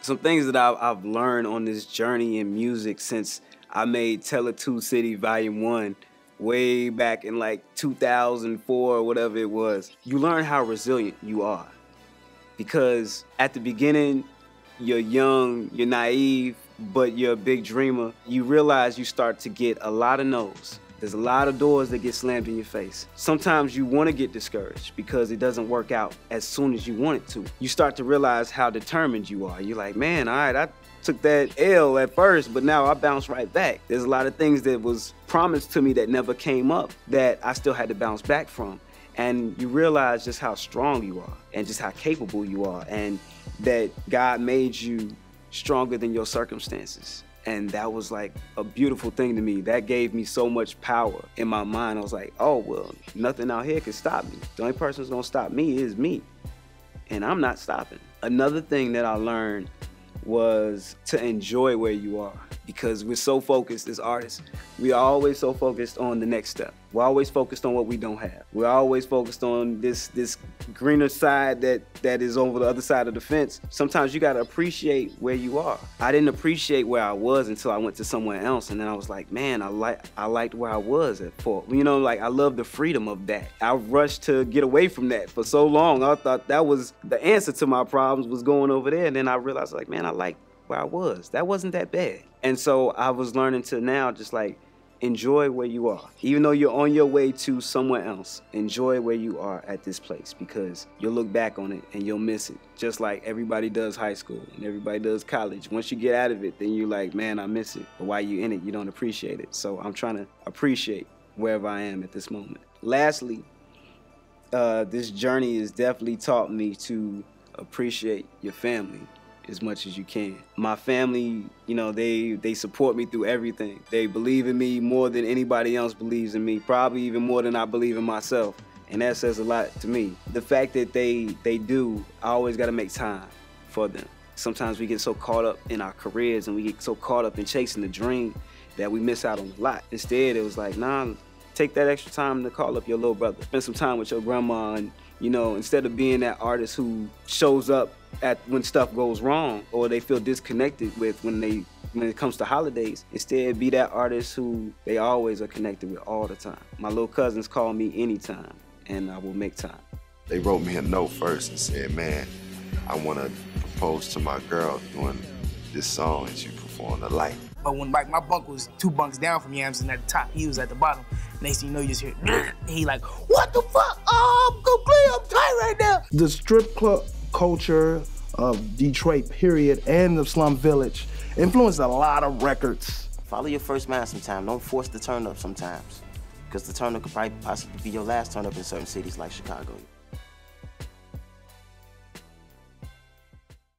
Some things that I've learned on this journey in music since I made Tell It 2 City Volume 1 way back in like 2004 or whatever it was. You learn how resilient you are. Because at the beginning, you're young, you're naive, but you're a big dreamer. You realize you start to get a lot of no's. There's a lot of doors that get slammed in your face. Sometimes you want to get discouraged because it doesn't work out as soon as you want it to. You start to realize how determined you are. You're like, man, all right, I took that L at first, but now I bounced right back. There's a lot of things that was promised to me that never came up that I still had to bounce back from. And you realize just how strong you are and just how capable you are, and that God made you stronger than your circumstances. And that was like a beautiful thing to me. That gave me so much power in my mind. I was like, oh, well, nothing out here can stop me. The only person who's gonna stop me is me. And I'm not stopping. Another thing that I learned was to enjoy where you are, because we're so focused as artists. We are always so focused on the next step. We're always focused on what we don't have. We're always focused on this greener side that is over the other side of the fence. Sometimes you gotta appreciate where you are. I didn't appreciate where I was until I went to somewhere else, and then I was like, man, I liked where I was at for. You know, like I love the freedom of that. I rushed to get away from that for so long. I thought that was the answer to my problems, was going over there, and then I realized, like, man, I like where I was. That wasn't that bad. And so I was learning to now just like enjoy where you are. Even though you're on your way to somewhere else, enjoy where you are at this place, because you'll look back on it and you'll miss it. Just like everybody does high school and everybody does college. Once you get out of it, then you're like, man, I miss it. But while you're in it, you don't appreciate it. So I'm trying to appreciate wherever I am at this moment. Lastly, this journey has definitely taught me to appreciate your family as much as you can. My family, you know, they support me through everything. They believe in me more than anybody else believes in me, probably even more than I believe in myself. And that says a lot to me. The fact that they do, I always gotta make time for them. Sometimes we get so caught up in our careers and we get so caught up in chasing the dream that we miss out on a lot. Instead, it was like, nah, take that extra time to call up your little brother. Spend some time with your grandma, and, you know, instead of being that artist who shows up when stuff goes wrong or they feel disconnected with when it comes to holidays, instead be that artist who they always are connected with all the time. My little cousins call me anytime, and I will make time. They wrote me a note first and said, man, I want to propose to my girl doing this song and she performed a light. But when my bunk was 2 bunks down from me, I was at the top, he was at the bottom. Next thing you know, you just hear, and he like, what the fuck? Oh, I'm complete, I'm tight right now. The strip club culture of Detroit, period, and the slum village influenced a lot of records. Follow your first man sometime. Don't force the turn up sometimes, because the turn up could probably possibly be your last turn up in certain cities like Chicago.